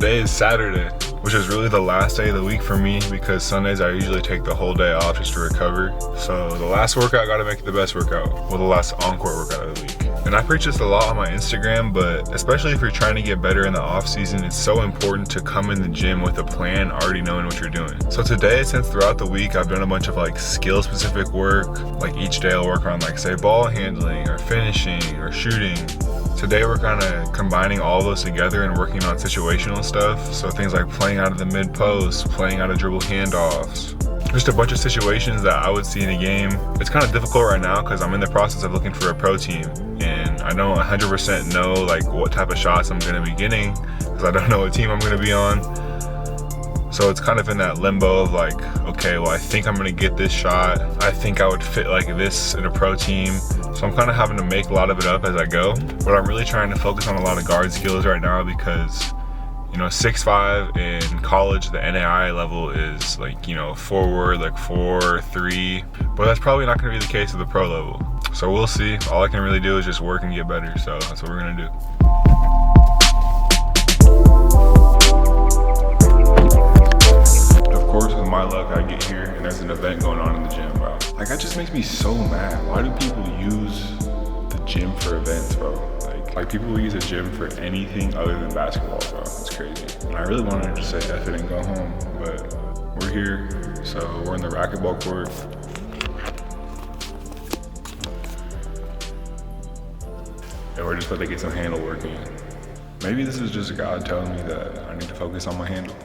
today is Saturday, which is really the last day of the week for me because Sundays I usually take the whole day off just to recover. So the last workout, gotta make it the best workout. Well, the last encore workout of the week. And I preach this a lot on my Instagram, but especially if you're trying to get better in the off season, it's so important to come in the gym with a plan, already knowing what you're doing. So today, since throughout the week, I've done a bunch of like skill specific work. Like each day I'll work on like say ball handling or finishing or shooting. Today we're kind of combining all those together and working on situational stuff. So things like playing out of the mid post, playing out of dribble handoffs. Just a bunch of situations that I would see in a game. It's kind of difficult right now because I'm in the process of looking for a pro team. And I don't 100% know like what type of shots I'm gonna be getting because I don't know what team I'm gonna be on. So it's kind of in that limbo of like, okay, well I think I'm gonna get this shot. I think I would fit like this in a pro team. So I'm kind of having to make a lot of it up as I go. But I'm really trying to focus on a lot of guard skills right now because, you know, 6'5" in college, the NAI level is like, you know, forward, like 4'3", but that's probably not gonna be the case at the pro level. So we'll see. All I can really do is just work and get better. So that's what we're gonna do. Of course, with my luck, I get here and there's an event going on in the gym, bro. Like that just makes me so mad. Why do people use the gym for events, bro? Like people will use a gym for anything other than basketball, bro. It's crazy. And I really wanted to just say F it and go home, but we're here. So we're in the racquetball court. And we're just about to get some handle working. Maybe this is just God telling me that I need to focus on my handle.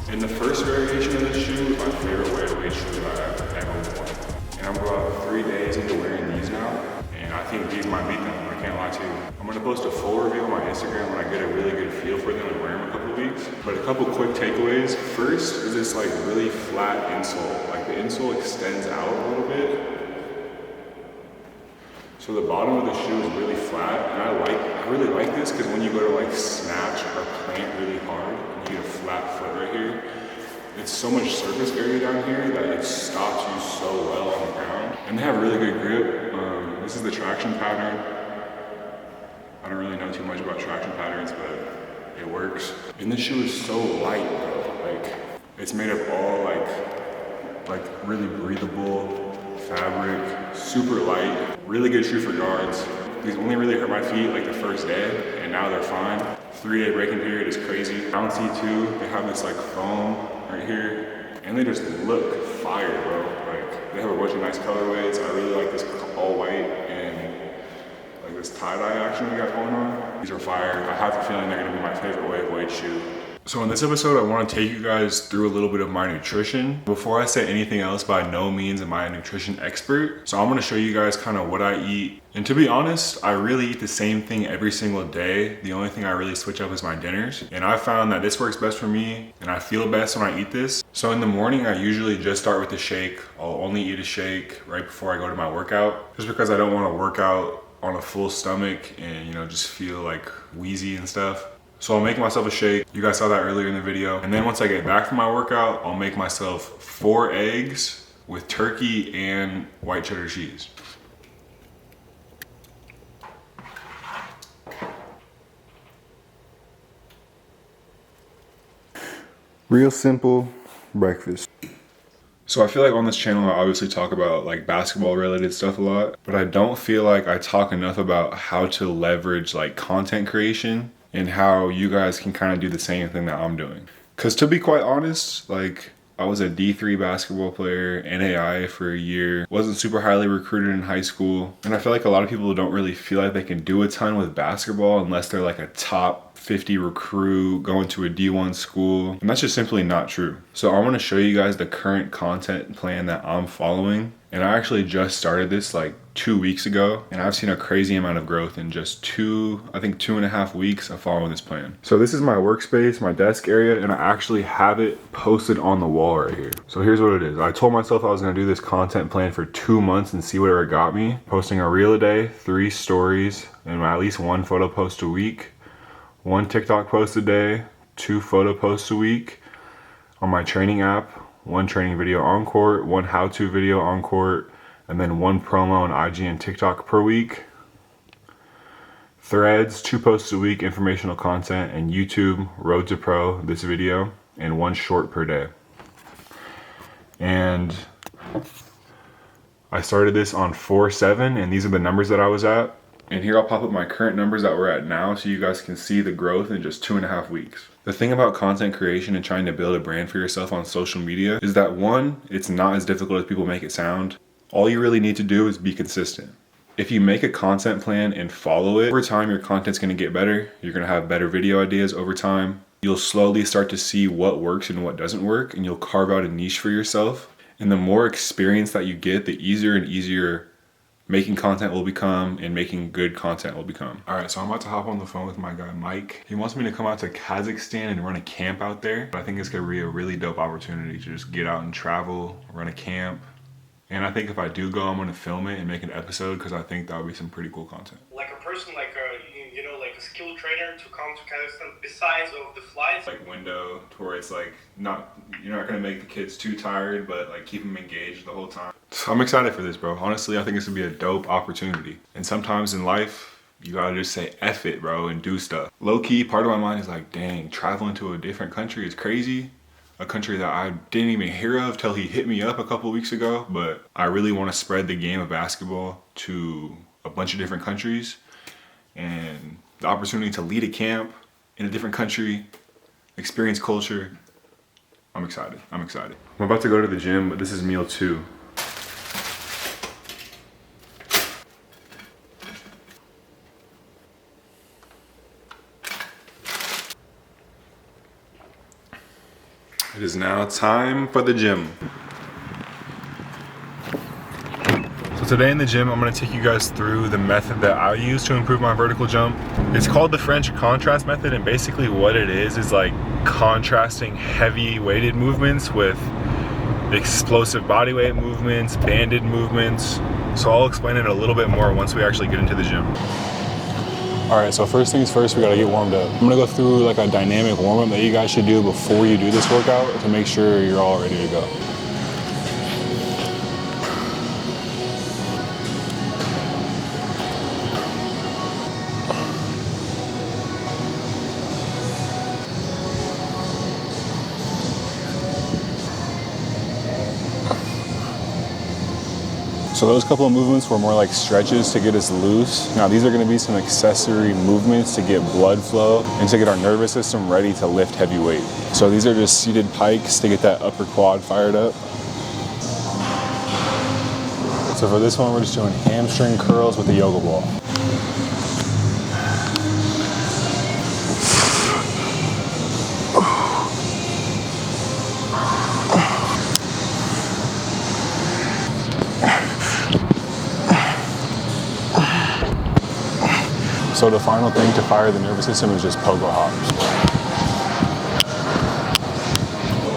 And the first variation of this shoe is my favorite weight shoe that I've ever worn. And I'm about 3 days into wearing these now, and I think these might beat them, I can't lie to you. I'm gonna post a full review on my Instagram when I get a really good feel for them and wear them a couple weeks. But a couple quick takeaways. First is this like really flat insole. Like the insole extends out a little bit. So the bottom of the shoe is really flat, and I really like this because when you go to like snatch or plant really hard, and you get a flat foot right here, it's so much surface area down here that it stops you so well on the ground. And they have really good grip. This is the traction pattern. I don't really know too much about traction patterns, but it works. And this shoe is so light, bro. Like, it's made of all like really breathable fabric, super light, really good shoe for guards. These only really hurt my feet like the first day, and now they're fine. 3-day breaking period is crazy. Bouncy too, they have this like foam right here, and they just look fire, bro. Like, they have a bunch of nice colorways. I really like this all white and like this tie-dye action we got going on. These are fire. I have a feeling they're gonna be my favorite wave weight shoe. So in this episode, I want to take you guys through a little bit of my nutrition. Before I say anything else, by no means am I a nutrition expert. So I'm going to show you guys kind of what I eat. And to be honest, I really eat the same thing every single day. The only thing I really switch up is my dinners. And I found that this works best for me, and I feel best when I eat this. So in the morning, I usually just start with a shake. I'll only eat a shake right before I go to my workout, just because I don't want to work out on a full stomach and, you know, just feel like wheezy and stuff. So I'll make myself a shake. You guys saw that earlier in the video. And then once I get back from my workout, I'll make myself 4 eggs with turkey and white cheddar cheese. Real simple breakfast. So I feel like on this channel, I obviously talk about like basketball related stuff a lot, but I don't feel like I talk enough about how to leverage like content creation and how you guys can kind of do the same thing that I'm doing. Because to be quite honest, like, I was a D3 basketball player, NAI for a year, wasn't super highly recruited in high school. And I feel like a lot of people don't really feel like they can do a ton with basketball unless they're like a top 50 recruit going to a D1 school. And that's just simply not true. So I want to show you guys the current content plan that I'm following. And I actually just started this like 2 weeks ago, and I've seen a crazy amount of growth in just 2.5 weeks of following this plan. So this is my workspace, my desk area, and I actually have it posted on the wall right here. So here's what it is. I told myself I was gonna do this content plan for 2 months and see where it got me. Posting a reel a day, 3 stories, and at least 1 photo post a week, 1 TikTok post a day, 2 photo posts a week on my training app, 1 training video on court, 1 how-to video on court, and then 1 promo on IG and TikTok per week. Threads, 2 posts a week, informational content, and YouTube, Road to Pro, this video, and 1 short per day. And I started this on 4/7, and these are the numbers that I was at. And here I'll pop up my current numbers that we're at now so you guys can see the growth in just 2.5 weeks. The thing about content creation and trying to build a brand for yourself on social media is that 1, it's not as difficult as people make it sound. All you really need to do is be consistent. If you make a content plan and follow it, over time your content's gonna get better. You're gonna have better video ideas over time. You'll slowly start to see what works and what doesn't work, and you'll carve out a niche for yourself. And the more experience that you get, the easier and easier making content will become, and making good content will become. All right, so I'm about to hop on the phone with my guy, Mike. He wants me to come out to Kazakhstan and run a camp out there. I think it's gonna be a really dope opportunity to just get out and travel, run a camp. And I think if I do go, I'm gonna film it and make an episode because I think that would be some pretty cool content. Like a person, like you know, like a skilled trainer to come to Kazakhstan besides of the flights. Like window to where it's like you're not gonna make the kids too tired, but like keep them engaged the whole time. So I'm excited for this, bro. Honestly, I think it's gonna be a dope opportunity. And sometimes in life, you gotta just say F it, bro, and do stuff. Low key, part of my mind is like, dang, traveling to a different country is crazy. A country that I didn't even hear of till he hit me up a couple weeks ago. But I really want to spread the game of basketball to a bunch of different countries. And the opportunity to lead a camp in a different country, experience culture, I'm excited. I'm excited. I'm about to go to the gym, but this is meal 2. It is now time for the gym. So today in the gym, I'm gonna take you guys through the method that I use to improve my vertical jump. It's called the French contrast method, and basically what it is like contrasting heavy weighted movements with explosive body weight movements, banded movements. So I'll explain it a little bit more once we actually get into the gym. All right, so first things first, we gotta get warmed up. I'm gonna go through like a dynamic warm up that you guys should do before you do this workout to make sure you're all ready to go. So those couple of movements were more like stretches to get us loose. Now these are gonna be some accessory movements to get blood flow and to get our nervous system ready to lift heavy weight. So these are just seated pikes to get that upper quad fired up. So for this one, we're just doing hamstring curls with a yoga ball. So the final thing to fire the nervous system is just pogo hops.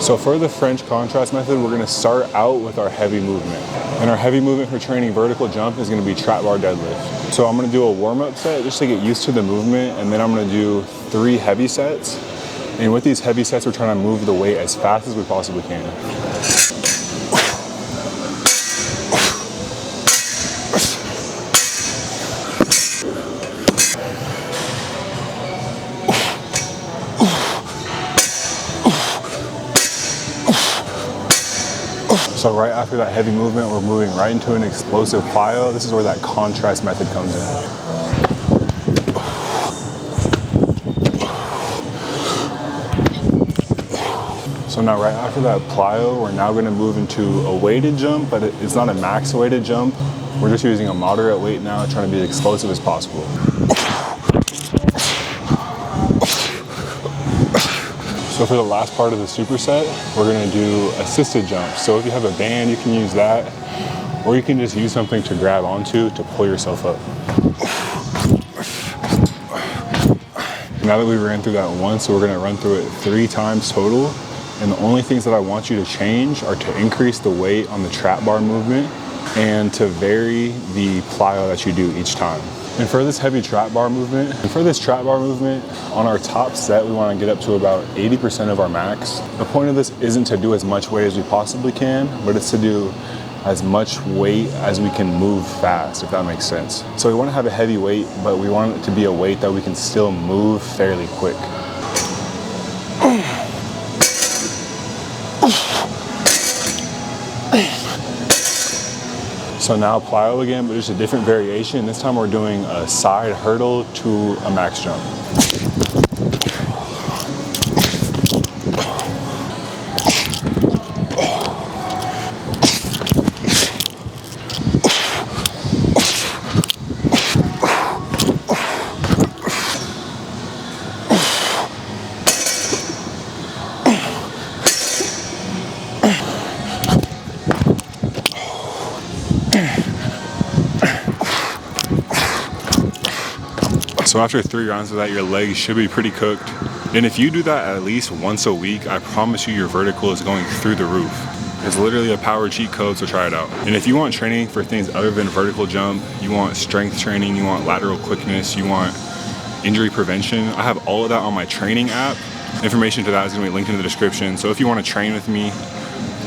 So for the French contrast method, we're gonna start out with our heavy movement. And our heavy movement for training vertical jump is gonna be trap bar deadlift. So I'm gonna do a warm-up set just to get used to the movement, and then I'm gonna do 3 heavy sets. And with these heavy sets, we're trying to move the weight as fast as we possibly can. So right after that heavy movement, we're moving right into an explosive plyo. This is where that contrast method comes in. So now right after that plyo, we're now gonna move into a weighted jump, but it's not a max weighted jump. We're just using a moderate weight now, trying to be as explosive as possible. So for the last part of the superset, we're gonna do assisted jumps. So if you have a band, you can use that, or you can just use something to grab onto to pull yourself up. Now that we ran through that once, so we're gonna run through it 3 times total. And the only things that I want you to change are to increase the weight on the trap bar movement and to vary the plyo that you do each time. And for this heavy trap bar movement, on our top set, we want to get up to about 80% of our max. The point of this isn't to do as much weight as we possibly can, but it's to do as much weight as we can move fast, if that makes sense. So we want to have a heavy weight, but we want it to be a weight that we can still move fairly quick. So now plyo again, but just a different variation. This time we're doing a side hurdle to a max jump. So after 3 rounds of that, your legs should be pretty cooked. And if you do that at least once a week, I promise you your vertical is going through the roof. It's literally a power cheat code, so try it out. And if you want training for things other than vertical jump, you want strength training, you want lateral quickness, you want injury prevention, I have all of that on my training app. Information to that is gonna be linked in the description. So if you wanna train with me,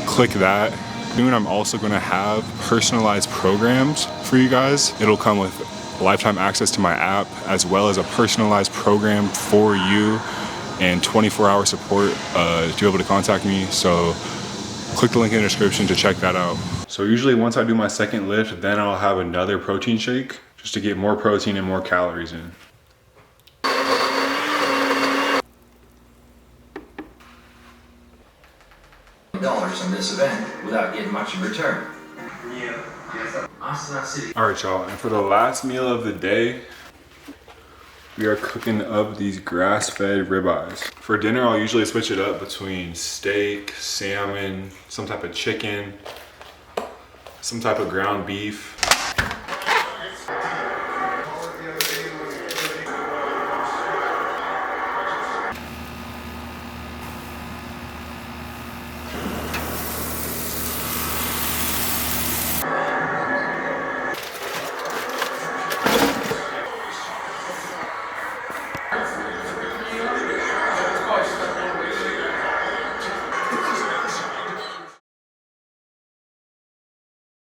click that. Soon I'm also gonna have personalized programs for you guys. It'll come with lifetime access to my app, as well as a personalized program for you and 24-hour support to be able to contact me. So click the link in the description to check that out. So usually once I do my second lift, then I'll have another protein shake just to get more protein and more calories in. $1 on this event without getting much in return. All right, y'all, and for the last meal of the day, we are cooking up these grass-fed ribeyes. For dinner, I'll usually switch it up between steak, salmon, some type of chicken, some type of ground beef.